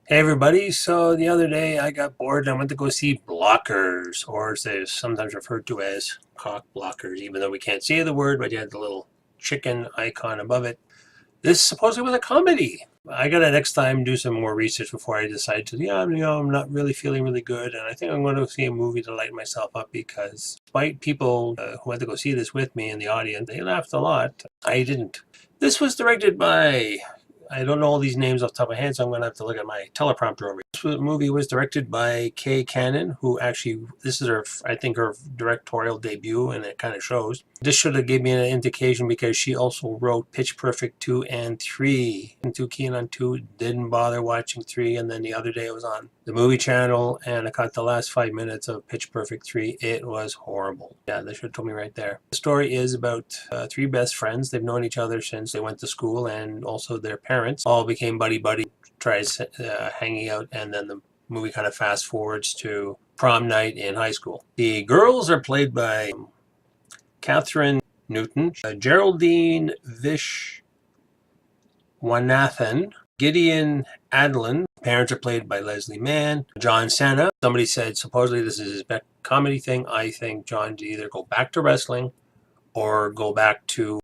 Hey everybody, so the other day I got bored and I went to go see Blockers, or as they're sometimes referred to as cock blockers, even though we can't see the word, but you had the little chicken icon above it. This supposedly was a comedy. I gotta next time do some more research before I decide to, I'm not really feeling really good, and I think I'm going to see a movie to lighten myself up because despite people who went to go see this with me in the audience, they laughed a lot. I didn't. This was directed by I don't know all these names off the top of my head, so I'm going to have to look at my teleprompter over. This movie was directed by Kay Cannon, who actually, this is her, I think, her directorial debut, and it kind of shows. This should have given me an indication because she also wrote Pitch Perfect 2 and 3. And too keen on 2, didn't bother watching 3, and then the other day it was on the movie channel, and I caught the last 5 minutes of Pitch Perfect 3. It was horrible. Yeah, they should have told me right there. The story is about three best friends. They've known each other since they went to school, and also their parents all became buddy-buddy, tries hanging out, and then the movie kind of fast forwards to prom night in high school. The girls are played by Catherine Newton, Geraldine Vishwanathan, Gideon Adlin. Parents are played by Leslie Mann, John Cena. Somebody said supposedly this is his best comedy thing. I think John to either go back to wrestling or go back to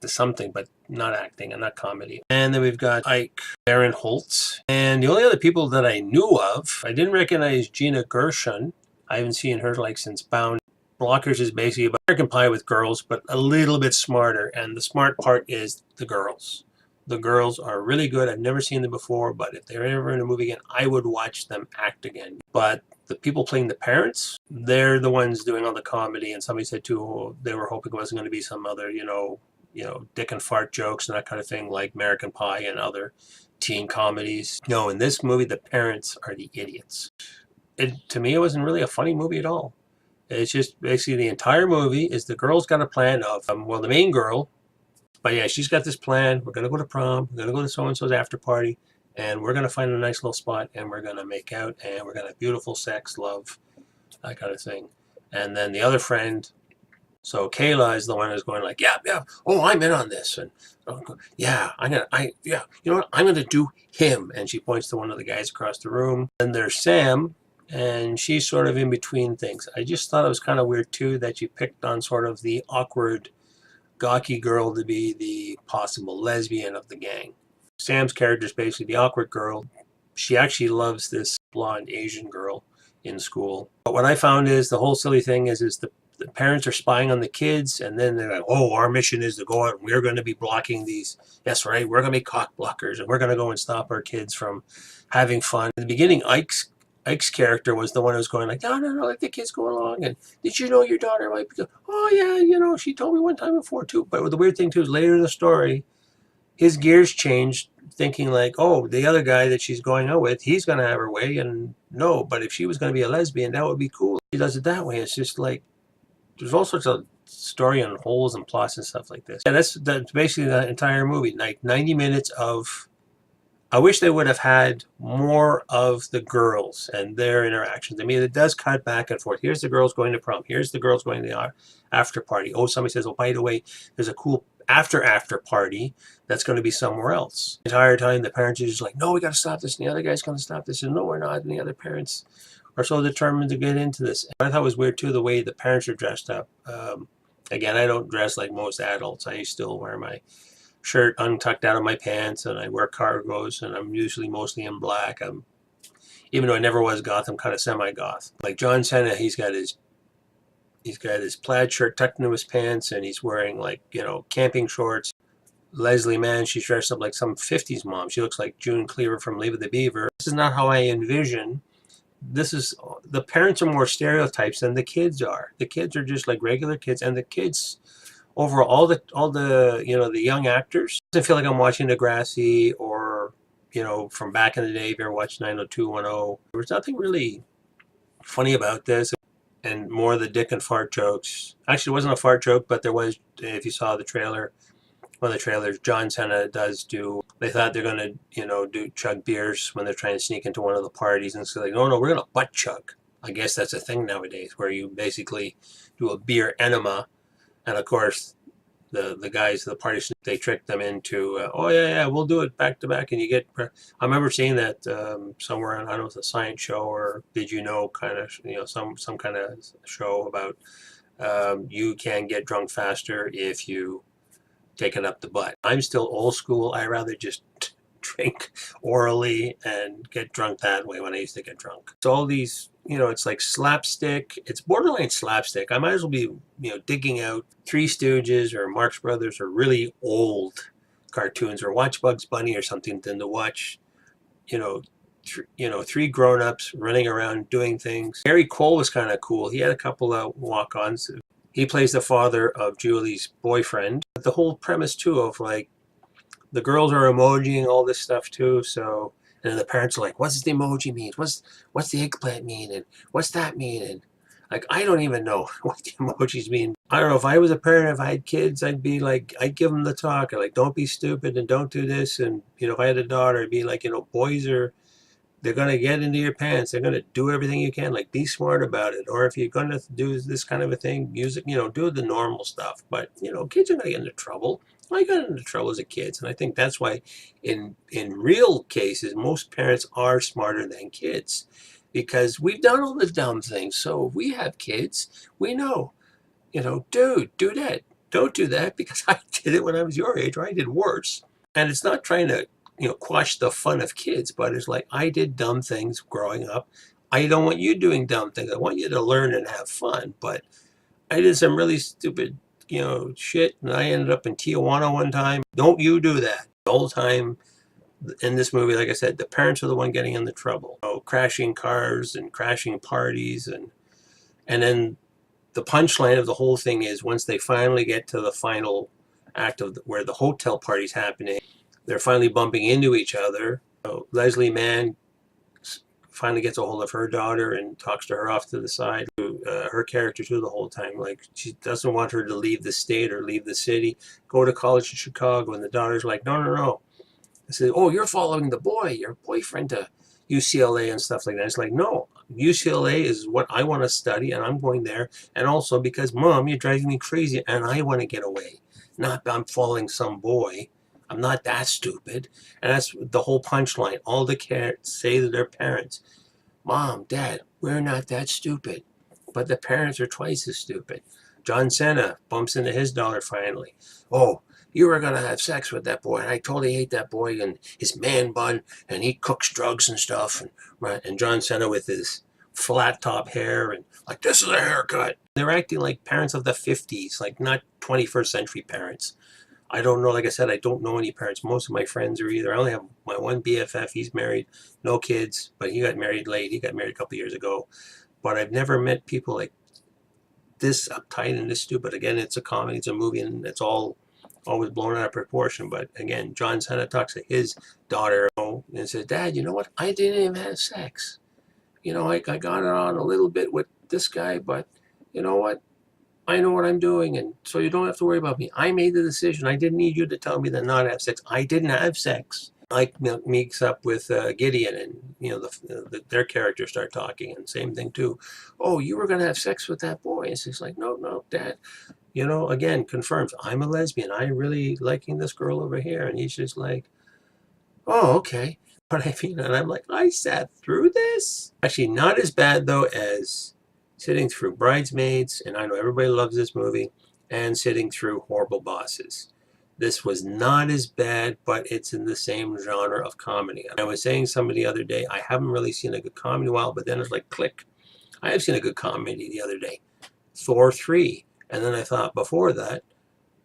something, but not acting and not comedy. And then we've got Ike Barinholtz. And the only other people that I knew of, I didn't recognize Gina Gershon. I haven't seen her like since Bound. Blockers is basically about American Pie with girls, but a little bit smarter. And the smart part is the girls. The girls are really good. I've never seen them before, but if they're ever in a movie again, I would watch them act again. But the people playing the parents, they're the ones doing all the comedy. And somebody said too, they were hoping it wasn't going to be some other, dick and fart jokes and that kind of thing, like American Pie and other teen comedies. No, in this movie, the parents are the idiots. To me, it wasn't really a funny movie at all. It's just basically the entire movie is the girl's got a plan of, the main girl, but yeah, she's got this plan. We're going to go to prom. We're going to go to so-and-so's after party. And we're going to find a nice little spot. And we're going to make out. And we're going to have beautiful sex, love, that kind of thing. And then the other friend, so Kayla is the one who's going like, yeah, oh, I'm in on this. And yeah, you know what? I'm going to do him. And she points to one of the guys across the room. And there's Sam. And she's sort of in between things. I just thought it was kind of weird, too, that you picked on sort of the awkward gawky girl to be the possible lesbian of the gang. Sam's character is basically the awkward girl. She actually loves this blonde Asian girl in school. But what I found is the whole silly thing is the parents are spying on the kids, and then they're like, oh, our mission is to go out and we're going to be blocking these. That's right, we're going to be cock blockers, and we're going to go and stop our kids from having fun. In the beginning, Ike's character was the one who was going like, no, let the kids go along. And did you know your daughter might be? Oh yeah, she told me one time before too. But the weird thing too is later in the story, his gears changed, thinking like, oh, the other guy that she's going out with, he's gonna have her way, and no, but if she was gonna be a lesbian, that would be cool. He does it that way. It's just like there's all sorts of story on holes and plots and stuff like this. Yeah, that's basically the entire movie. Like 90 minutes of. I wish they would have had more of the girls and their interactions. I mean, it does cut back and forth. Here's the girls going to prom. Here's the girls going to the after party. Oh, somebody says, oh, by the way, there's a cool after party that's going to be somewhere else. The entire time, the parents are just like, no, we got to stop this. And the other guy's going to stop this. And no, we're not. And the other parents are so determined to get into this. I thought it was weird, too, the way the parents are dressed up. Again, I don't dress like most adults. I still wear my shirt untucked out of my pants, and I wear cargos, and I'm usually mostly in black. Even though I never was goth, I'm kind of semi-goth. Like John Cena, he's got his plaid shirt tucked into his pants, and he's wearing like camping shorts. Leslie Mann, she's dressed up like some 50s mom. She looks like June Cleaver from Leave It to Beaver. This is not how I envision. The parents are more stereotypes than the kids are. The kids are just like regular kids, and the kids overall, all the the young actors, it doesn't feel like I'm watching Degrassi or from back in the day. If you ever watched 90210, there was nothing really funny about this, and more of the dick and fart jokes. Actually, it wasn't a fart joke, but there was. If you saw the trailer, one of the trailers, John Cena does do. They thought they're gonna do chug beers when they're trying to sneak into one of the parties, and so like, no, we're gonna butt chug. I guess that's a thing nowadays, where you basically do a beer enema. And of course, the guys, the party, they tricked them into, oh yeah, we'll do it back to back, and you get. I remember seeing that somewhere on, I don't know, if it's a science show or Did You Know kind of, some kind of show about you can get drunk faster if you take it up the butt. I'm still old school. I rather just drink orally and get drunk that way when I used to get drunk. So all these, it's like slapstick. It's borderline slapstick. I might as well be, digging out Three Stooges or Marx Brothers or really old cartoons, or watch Bugs Bunny or something, than to watch, three grown-ups running around doing things. Gary Cole was kind of cool. He had a couple of walk-ons. He plays the father of Julie's boyfriend. The whole premise too of like, the girls are emojiing all this stuff too, so, and then the parents are like, what's the emoji mean? What's the eggplant mean? And what's that mean? And like, I don't even know what the emojis mean. I don't know, if I was a parent, if I had kids, I'd be like, I'd give them the talk. I'd like, don't be stupid and don't do this. And, if I had a daughter, I'd be like, boys they're going to get into your pants. They're going to do everything you can. Like, be smart about it. Or if you're going to do this kind of a thing, music, do the normal stuff. But, kids are going to get into trouble. I got into trouble as a kid. And I think that's why in real cases, most parents are smarter than kids. Because we've done all the dumb things. So if we have kids, we know, dude, do that. Don't do that, because I did it when I was your age, or I did worse. And it's not trying to quash the fun of kids, but it's like, I did dumb things growing up. I don't want you doing dumb things. I want you to learn and have fun. But I did some really stupid, shit, and I ended up in Tijuana one time. Don't you do that. The whole time in this movie, like I said, the parents are the one getting into trouble. Crashing cars and crashing parties, and then the punchline of the whole thing is, once they finally get to the final act of where the hotel party's happening, they're finally bumping into each other. Leslie Mann finally gets a hold of her daughter and talks to her off to the side. Her character too, the whole time, like, she doesn't want her to leave the state or leave the city, go to college in Chicago. And the daughter's like, no. I said, oh, you're following the boy, your boyfriend, to UCLA and stuff like that. It's like, no, UCLA is what I want to study, and I'm going there. And also because, Mom, you're driving me crazy, and I want to get away. Not I'm following some boy. I'm not that stupid. And that's the whole punchline. All the kids say to their parents, Mom, Dad, we're not that stupid. But the parents are twice as stupid. John Cena bumps into his daughter finally. Oh, you were going to have sex with that boy. And I totally hate that boy and his man bun. And he cooks drugs and stuff. And John Cena with his flat top hair and like, this is a haircut. They're acting like parents of the 50s, like not 21st century parents. I don't know, like I said, I don't know any parents. Most of my friends are either, I only have my one BFF, he's married, no kids, but he got married late. He got married a couple years ago. But I've never met people like this uptight and this stupid. Again, it's a comedy, it's a movie, and it's all always blown out of proportion. But again, John Cena talks to his daughter and says, Dad, you know what? I didn't even have sex. I got it on a little bit with this guy, but you know what? I know what I'm doing, and so you don't have to worry about me. I made the decision. I didn't need you to tell me to not have sex. I didn't have sex. Ike meets up with Gideon, and their characters start talking, and same thing too. Oh, you were going to have sex with that boy. And she's like, no, Dad. Again, confirms, I'm a lesbian. I'm really liking this girl over here. And he's just like, oh, okay. But I mean, and I'm like, I sat through this? Actually, not as bad, though, as sitting through Bridesmaids, and I know everybody loves this movie, and sitting through Horrible Bosses. This was not as bad, but it's in the same genre of comedy. I was saying somebody the other day, I haven't really seen a good comedy in a while, but then it's like, click. I have seen a good comedy the other day. Thor 3. And then I thought, before that,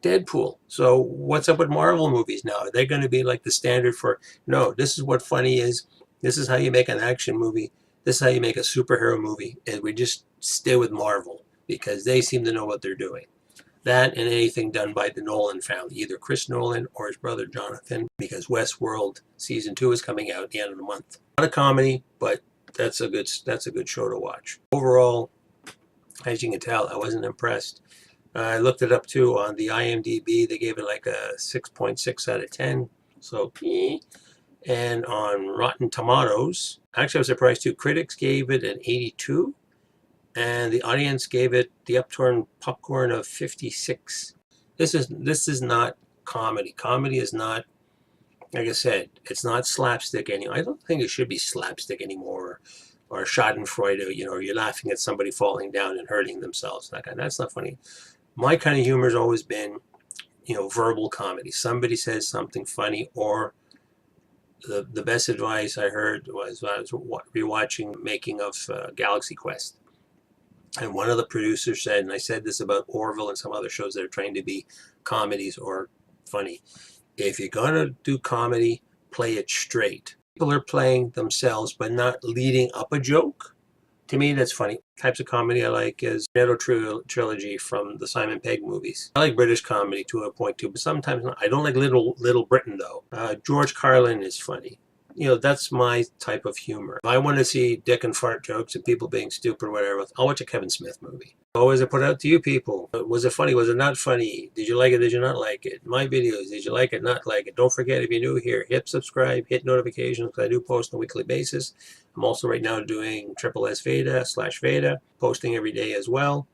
Deadpool. So what's up with Marvel movies now? Are they going to be like the standard for, no, this is what funny is. This is how you make an action movie. This is how you make a superhero movie. And we just stay with Marvel because they seem to know what they're doing. That and anything done by the Nolan family, either Chris Nolan or his brother Jonathan, because Westworld season 2 is coming out at the end of the month. Not a comedy, but that's a good show to watch. Overall, as you can tell, I wasn't impressed. I looked it up too on the IMDb. They gave it like a 6.6 out of 10. So, and on Rotten Tomatoes, actually I was surprised too. Critics gave it an 82. And the audience gave it the upturned popcorn of 56. This is not comedy. Comedy is not, like I said, it's not slapstick anymore. I don't think it should be slapstick anymore, or Schadenfreude. You know, or you're laughing at somebody falling down and hurting themselves. That's not funny. My kind of humor has always been, you know, verbal comedy. Somebody says something funny, or the best advice I heard was when I was rewatching making of Galaxy Quest. And one of the producers said, and I said this about Orville and some other shows that are trying to be comedies or funny, if you're going to do comedy, play it straight. People are playing themselves, but not leading up a joke. To me, that's funny. Types of comedy I like is trilogy from the Simon Pegg movies. I like British comedy to a point too, but sometimes not. I don't like Little Britain though. George Carlin is funny. You know, that's my type of humor. If I want to see dick and fart jokes and people being stupid or whatever, I'll watch a Kevin Smith movie. Always I put out to you people. Was it funny? Was it not funny? Did you like it? Did you not like it? My videos, did you like it? Not like it? Don't forget, if you're new here, hit subscribe, hit notifications, because I do post on a weekly basis. I'm also right now doing SSS Veda, posting every day as well.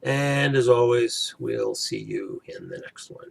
And as always, we'll see you in the next one.